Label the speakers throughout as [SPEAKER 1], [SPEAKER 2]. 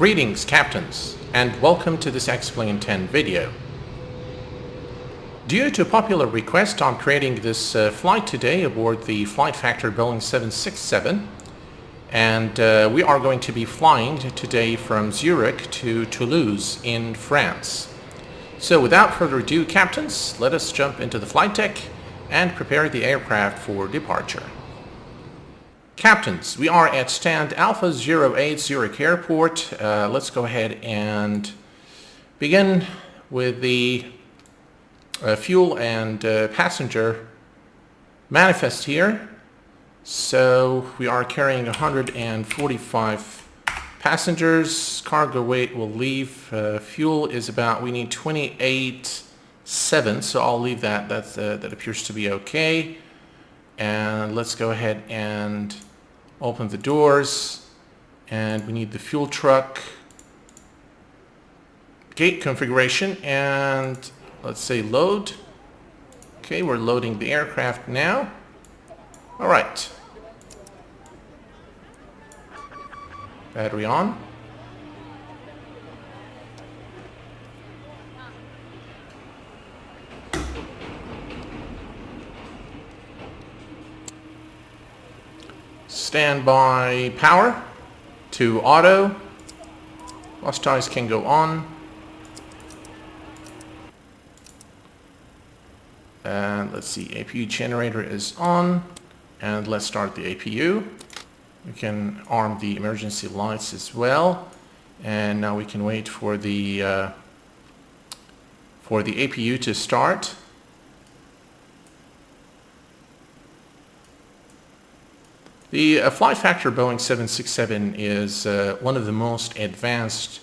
[SPEAKER 1] Greetings, captains, and welcome to this Explain 10 video. Due to popular request, I'm creating this flight today aboard the Flight Factor Boeing 767, and we are going to be flying today from Zurich to Toulouse in France. So without further ado, captains, let us jump into the flight deck and prepare the aircraft for departure. Captains, we are at stand Alpha 08 Zurich Airport. Let's go ahead and begin with the fuel and passenger manifest here. So we are carrying 145 passengers. Cargo weight will leave. Fuel is about, we need 28.7, so I'll leave that. That appears to be okay. And let's go ahead and open the doors, and we need the fuel truck gate configuration, and let's say load. Okay, we're loading the aircraft now. All right, battery on. Standby power to auto. Lost eyes can go on. And let's see, APU generator is on. And let's start the APU. We can arm the emergency lights as well. And now we can wait for the APU to start. The Flight Factor Boeing 767 is one of the most advanced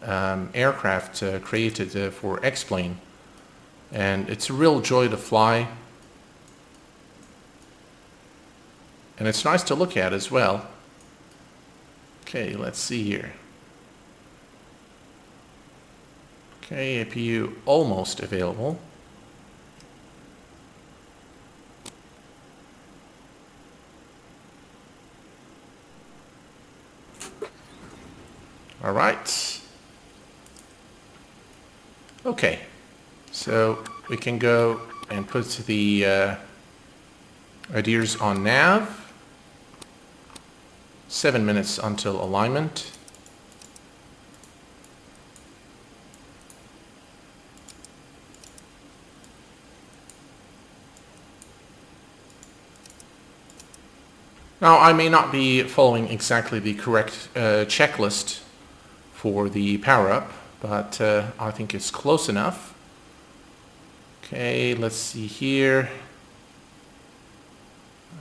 [SPEAKER 1] aircraft created for X-plane, and it's a real joy to fly, and it's nice to look at as well. Okay, let's see here. Okay, APU almost available. All right. Okay, so we can go and put the adheres on nav. 7 minutes until alignment. Now, I may not be following exactly the correct checklist for the power-up, but I think it's close enough. Okay, let's see here.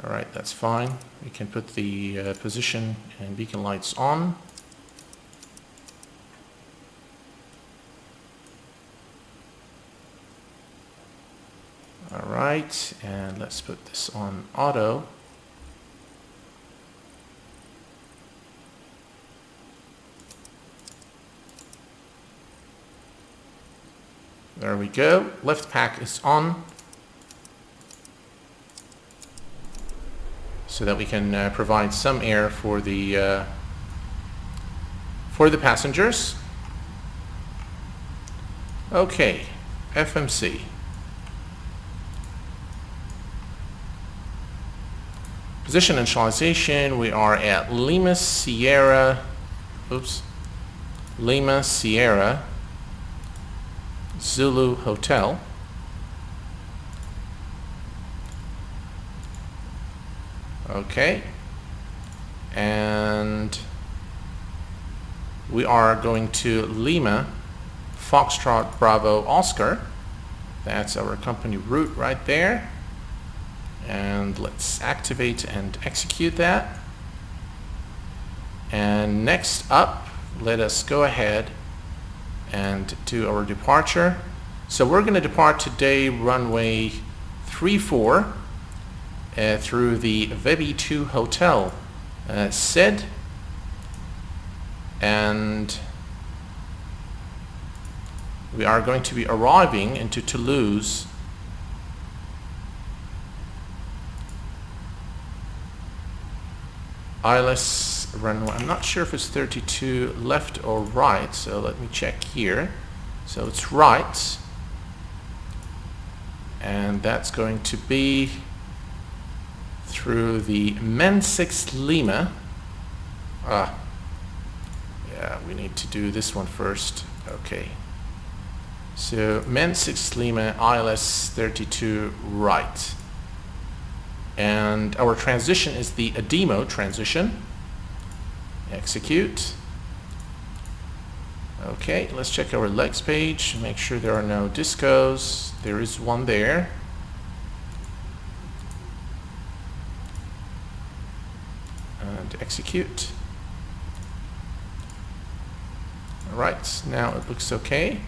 [SPEAKER 1] All right, that's fine. We can put the position and beacon lights on. All right, and let's put this on auto. There we go. Lift pack is on, so that we can provide some air for the passengers. Okay, FMC. Position initialization. We are at Lima Sierra Zulu Hotel. Okay, and we are going to Lima Foxtrot Bravo Oscar. That's our company route right there, and let's activate and execute that. And next up, let us go ahead and do our departure. So we're going to depart today runway 34 through the VB2 Hotel SID, and we are going to be arriving into Toulouse LSZH this runway. I'm not sure if it's 32 left or right, so let me check here. So it's right, and that's going to be through the Men 6 Lima. Yeah, we need to do this one first. Okay. So Men 6 Lima, ILS 32 right. And our transition is the ADEMO transition. Execute. Okay, let's check our legs page, make sure there are no discos. There is one there. And execute. Alright, now it looks okay.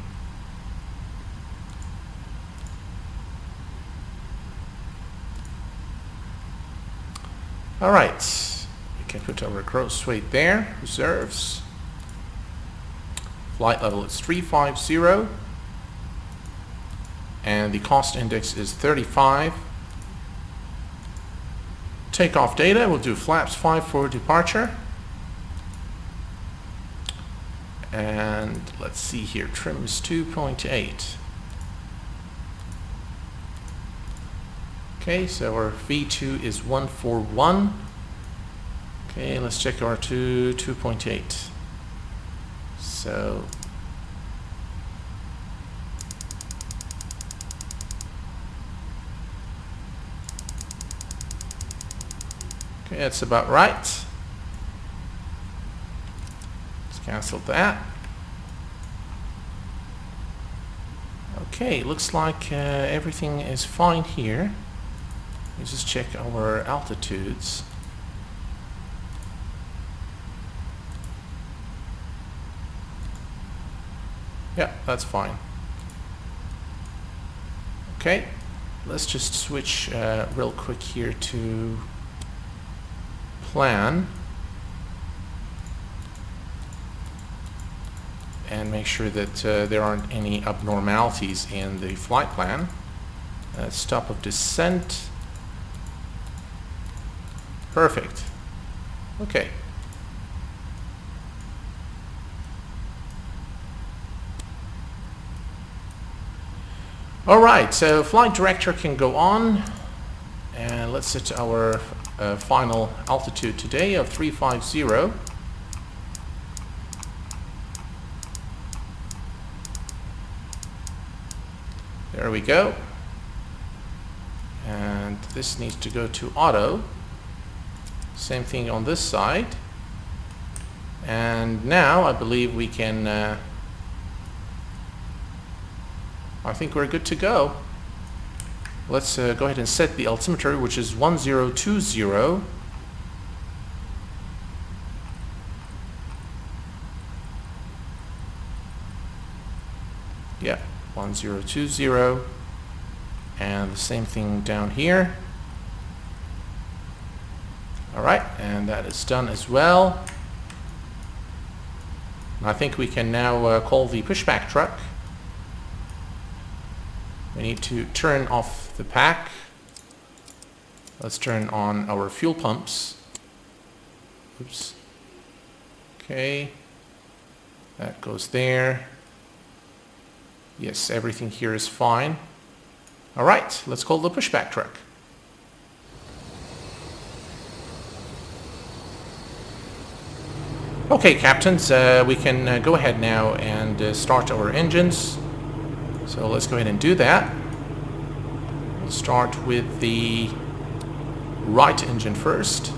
[SPEAKER 1] Alright, we can put our gross weight there, reserves. Flight level is 350, and the cost index is 35. Takeoff data, we'll do flaps 5 for departure. And let's see here, trim is 2.8. Okay, so our V2 is 141. Okay, let's check our 2.8. So okay, that's about right. Let's cancel that. Okay, looks like everything is fine here. Let's just check our altitudes. Yeah, that's fine. Okay, let's just switch real quick here to plan and make sure that there aren't any abnormalities in the flight plan. Stop of descent. Perfect. Okay. Alright, so flight director can go on, and let's set our final altitude today of 350. There we go. And this needs to go to auto. Same thing on this side. And now I believe we can I think we're good to go. Let's go ahead and set the altimeter, which is 1020. Yeah, 1020. And the same thing down here. Alright, and that is done as well. I think we can now call the pushback truck. We need to turn off the pack. Let's turn on our fuel pumps. Oops. Okay. That goes there. Yes, everything here is fine. Alright, let's call the pushback truck. Okay, captains, we can go ahead now and start our engines. So let's go ahead and do that. We'll start with the right engine first.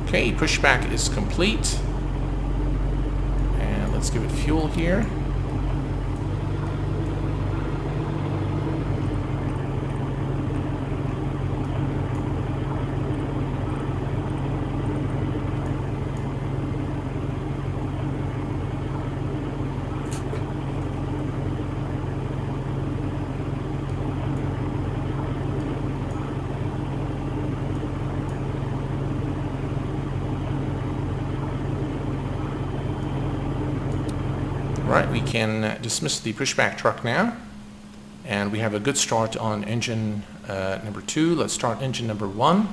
[SPEAKER 1] Okay, pushback is complete. And let's give it fuel here. can dismiss the pushback truck now. And we have a good start on engine number 2. Let's start engine number 1.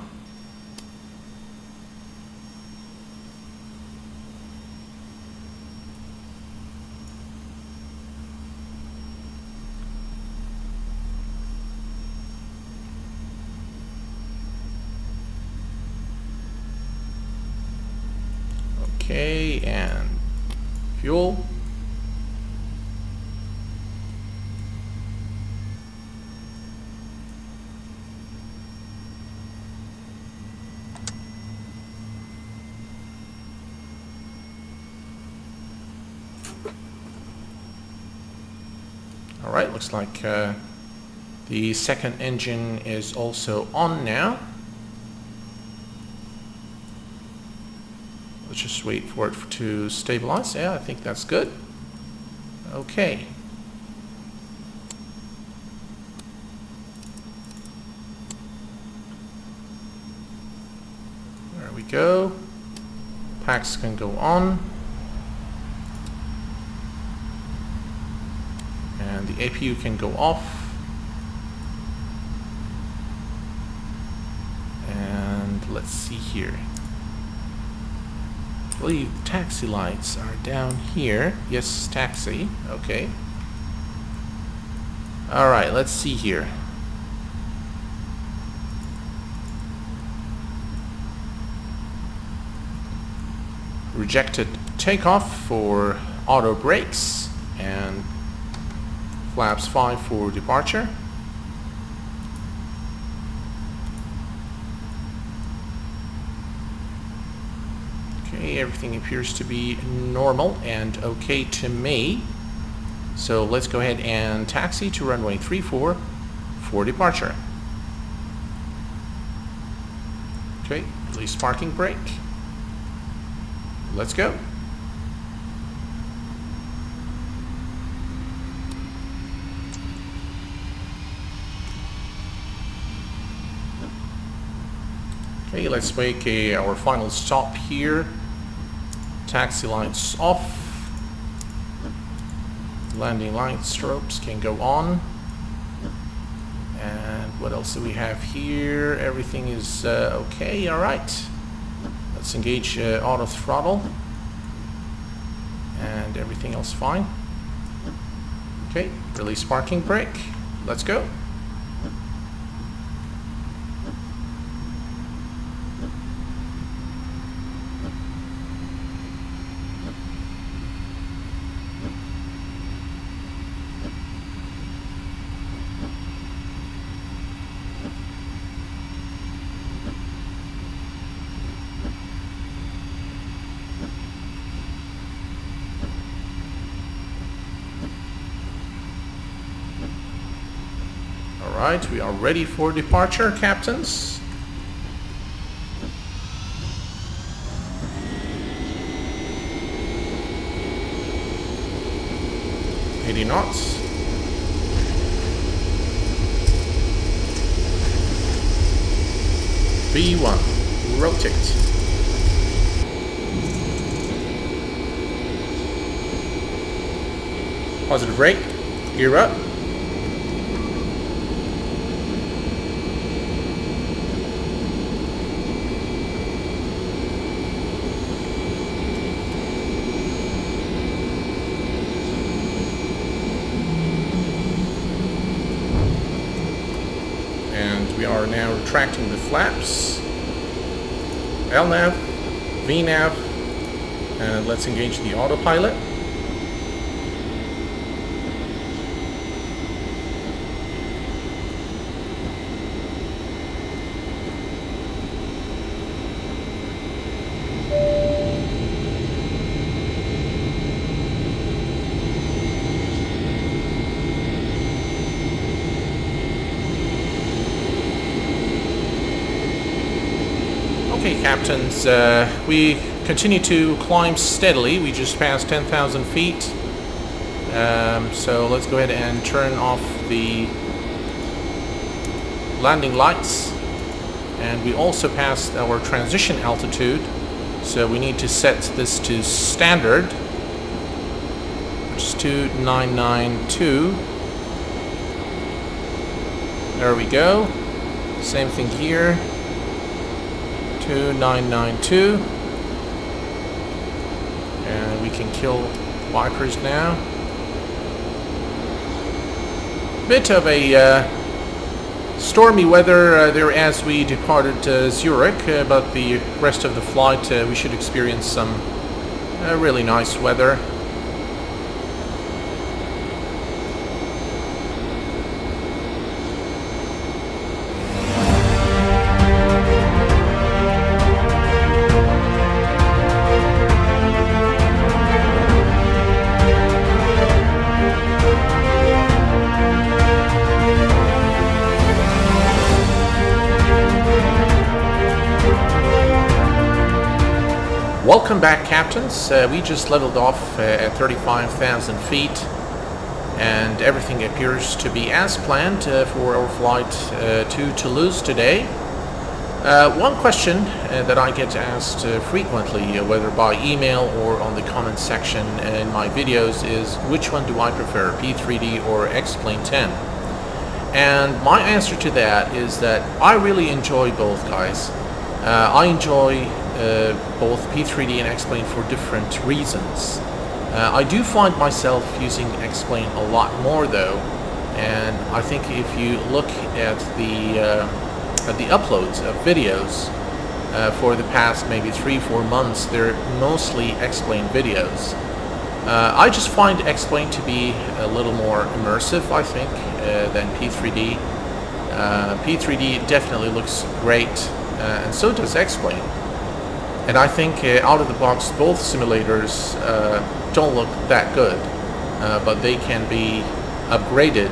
[SPEAKER 1] Okay, and fuel. All right, looks like the second engine is also on now. Let's just wait for it to stabilize. Yeah, I think that's good. Okay. There we go. Packs can go on. And the APU can go off. And let's see here. I believe taxi lights are down here. Yes, taxi. Okay. Alright, let's see here. Rejected takeoff for auto brakes and flaps 5 for departure. Okay, everything appears to be normal and okay to me. So let's go ahead and taxi to runway 34 for departure. Okay, release parking brake. Let's go. Okay, let's make our final stop here. Taxi lights off. Landing light strobes can go on. And what else do we have here? Everything is okay. All right. Let's engage auto throttle. And everything else fine. Okay, release parking brake. Let's go. Alright, we are ready for departure, captains. $80 knots. V1, rotate. Positive brake, gear up. We are now retracting the flaps. LNAV, VNAV, and let's engage the autopilot. Okay, captains, we continue to climb steadily. We just passed 10,000 feet. So let's go ahead and turn off the landing lights. And we also passed our transition altitude. So we need to set this to standard, It's 2992. There we go. Same thing here. 2992. And we can kill wipers now. Bit of a stormy weather there as we departed Zurich, but the rest of the flight we should experience some really nice weather. Welcome back, captains. We just leveled off at 35,000 feet and everything appears to be as planned for our flight to Toulouse today. One question that I get asked frequently, whether by email or on the comment section in my videos, is which one do I prefer, P3D or X-Plane 10? And my answer to that is that I really enjoy both, guys. I enjoy both P3D and X-Plane for different reasons. I do find myself using X-Plane a lot more though, and I think if you look at the uploads of videos for the past maybe 3-4 months, they're mostly X-Plane videos. I just find X-Plane to be a little more immersive, I think, than P3D. P3D definitely looks great, and so does X-Plane. And I think out of the box both simulators don't look that good, but they can be upgraded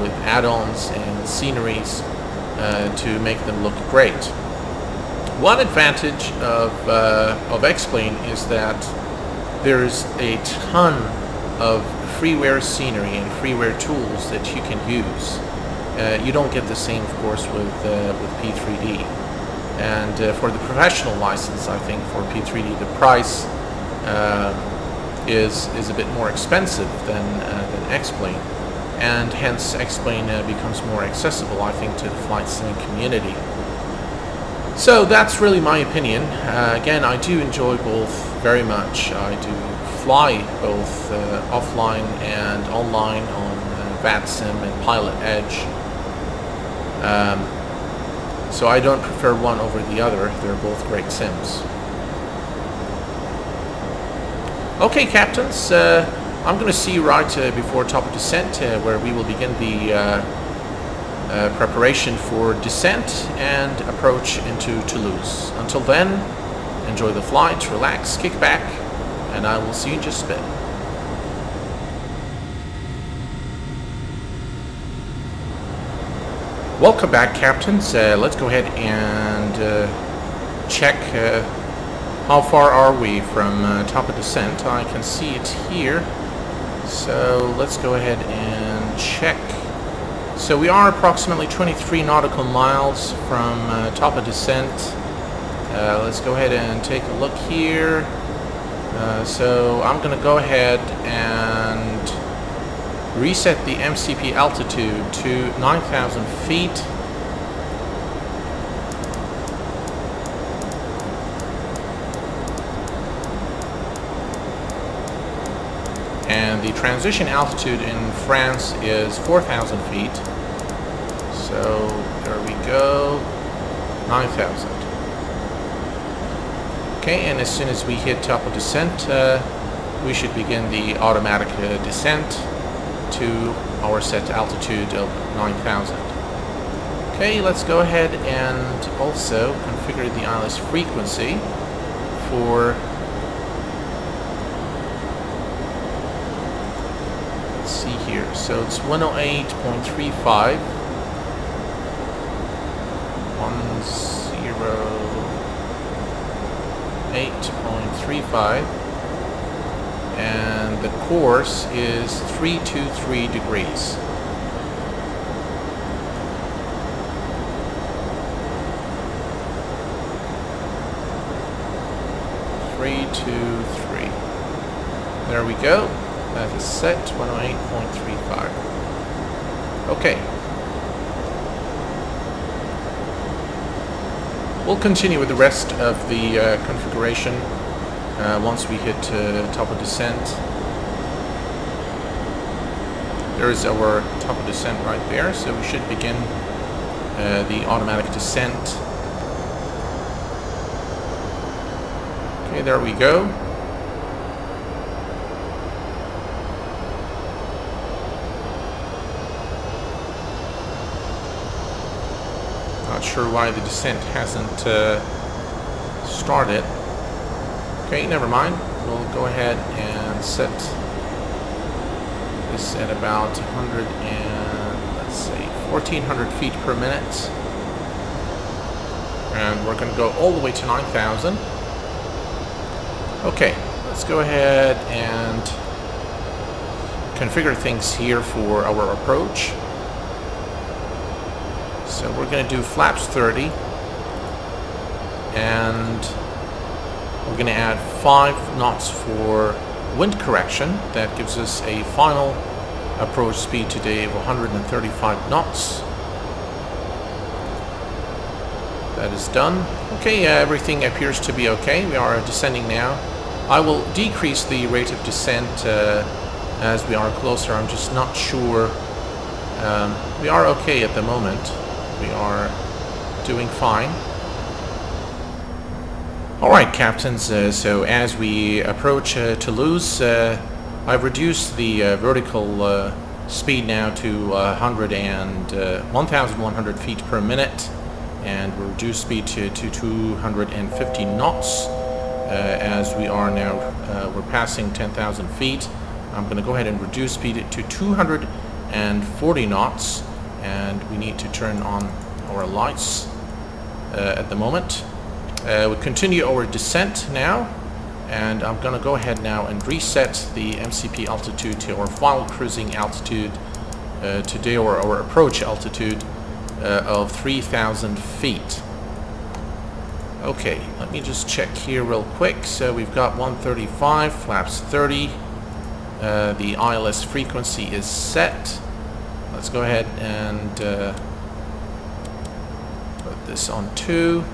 [SPEAKER 1] with add-ons and sceneries to make them look great. One advantage of X-Plane is that there's a ton of freeware scenery and freeware tools that you can use. You don't get the same, of course, with P3D. And for the professional license, I think for P3D the price is a bit more expensive than X-Plane, and hence X-Plane becomes more accessible, I think, to the flight sim community. So that's really my opinion. Again, I do enjoy both very much. I do fly both offline and online on VATSIM and Pilot Edge. So I don't prefer one over the other. They're both great sims. Okay, captains, I'm going to see you right before top of descent, where we will begin the preparation for descent and approach into Toulouse. Until then, enjoy the flight, relax, kick back, and I will see you in just a bit. Welcome back, captains. Let's go ahead and check how far are we from top of descent. I can see it here, so let's go ahead and check. So we are approximately 23 nautical miles from top of descent. Let's go ahead and take a look here. So I'm going to go ahead and reset the MCP altitude to 9,000 feet. And the transition altitude in France is 4,000 feet. So there we go, 9,000. Okay, and as soon as we hit top of descent, we should begin the automatic descent to our set altitude of 9,000. Okay, let's go ahead and also configure the ILS frequency for, let's see here, so it's 108.35, 108.35, and the course is 323 degrees. There we go. That is set, 108.35. Okay. We'll continue with the rest of the configuration once we hit top of descent. There is our top of descent right there, so we should begin the automatic descent. Okay, there we go. Not sure why the descent hasn't started. Okay, never mind. We'll go ahead and set this at about 100 and let's say 1,400 feet per minute. And we're going to go all the way to 9,000. Okay, let's go ahead and configure things here for our approach. So we're going to do flaps 30, and we're going to add 5 knots for wind correction. That gives us a final approach speed today of 135 knots. That is done. Okay, everything appears to be okay. We are descending now. I will decrease the rate of descent as we are closer. I'm just not sure. We are okay at the moment. We are doing fine. Alright, captains, so as we approach Toulouse, I've reduced the vertical speed now to 1,100 feet per minute, and we'll reduce speed to 250 knots. As we are now, we're passing 10,000 feet. I'm going to go ahead and reduce speed to 240 knots, and we need to turn on our lights at the moment. We continue our descent now, and I'm going to go ahead now and reset the MCP altitude to our final cruising altitude today, or our approach altitude of 3,000 feet. Okay, let me just check here real quick. So we've got 135, flaps 30. The ILS frequency is set. Let's go ahead and put this on 2.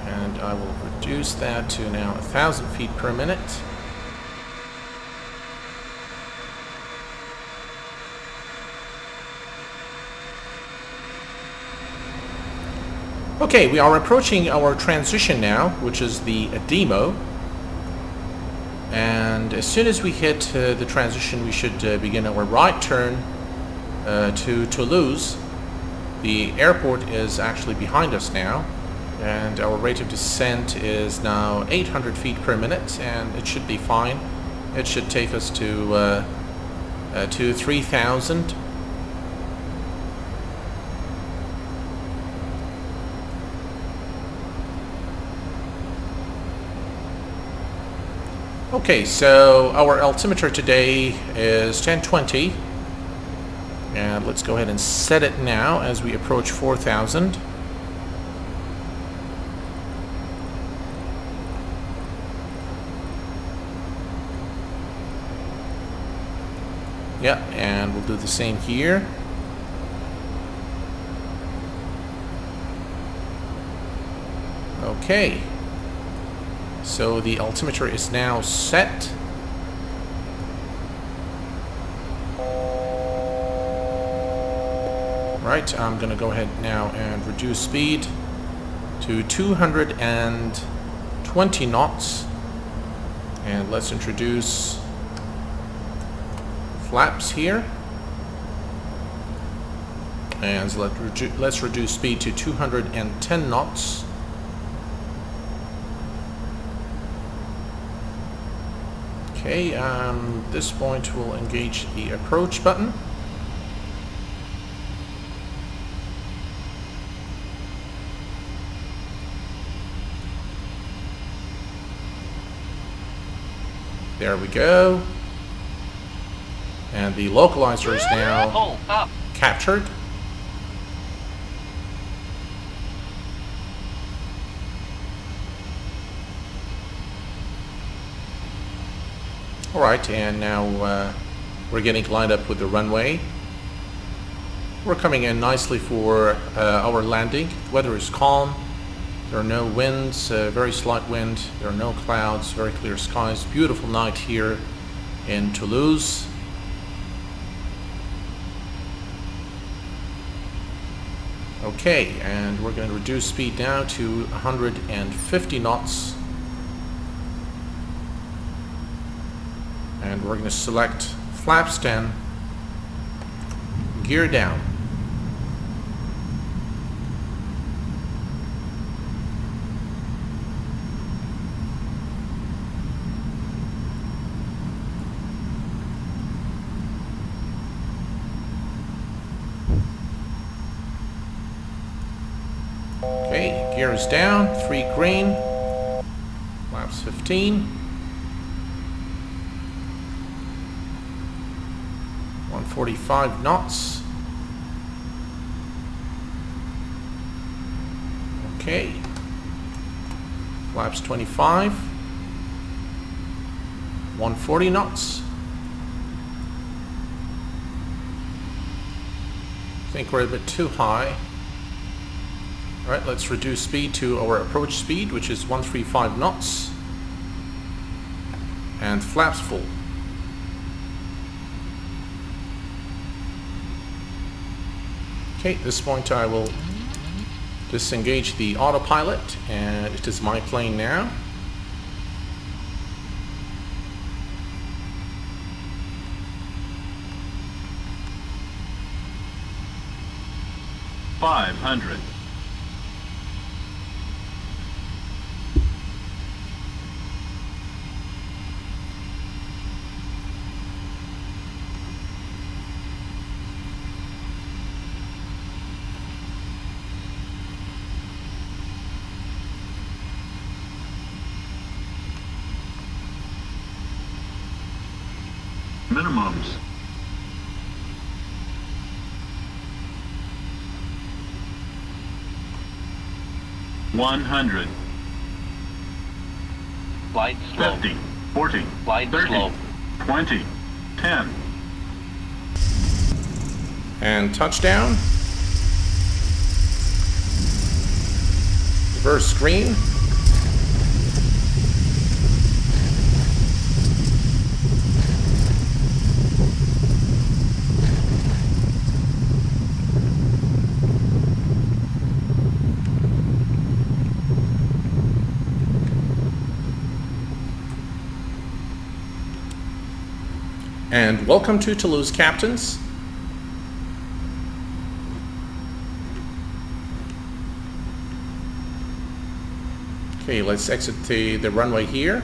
[SPEAKER 1] And I will reduce that to now 1,000 feet per minute. Okay, we are approaching our transition now, which is the demo. And as soon as we hit the transition, we should begin our right turn to Toulouse. The airport is actually behind us now, and our rate of descent is now 800 feet per minute, and it should be fine. It should take us to 3,000. Okay, so our altimeter today is 1020, and let's go ahead and set it now as we approach 4,000. Yeah, and we'll do the same here. Okay. So the altimeter is now set. Right, I'm going to go ahead now and reduce speed to 220 knots. And let's introduce flaps here. And so let's reduce speed to 210 knots. Okay, this point we'll engage the approach button. There we go. And the localizer is now captured. Alright, and now we're getting lined up with the runway. We're coming in nicely for our landing. The weather is calm. There are no winds, very slight wind. There are no clouds, very clear skies. Beautiful night here in Toulouse. Okay, and we're going to reduce speed now to 150 knots. And we're going to select flaps 10, gear down. Okay, gear is down, 3 green, flaps 15, 145 knots. Okay, flaps 25, 140 knots. I think we're a bit too high. Alright, let's reduce speed to our approach speed, which is 135 knots. And flaps full. Okay, at this point I will disengage the autopilot, and it is my plane now.
[SPEAKER 2] $500. Minimums. $100.
[SPEAKER 3] Flight slow.
[SPEAKER 2] 50, 40,
[SPEAKER 3] Flight
[SPEAKER 2] 30,
[SPEAKER 3] slow.
[SPEAKER 2] 20, 10.
[SPEAKER 1] And touchdown. Reverse screen. And welcome to Toulouse, captains. Okay, let's exit the runway here.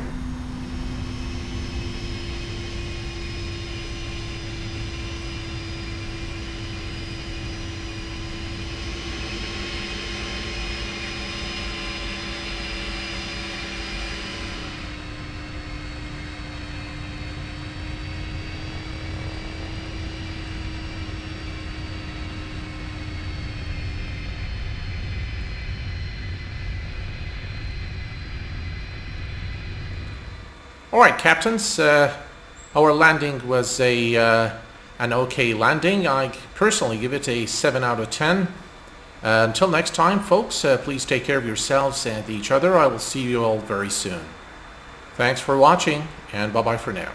[SPEAKER 1] Alright, captains, our landing was an okay landing. I personally give it a 7 out of 10. Until next time, folks, please take care of yourselves and each other. I will see you all very soon. Thanks for watching, and bye-bye for now.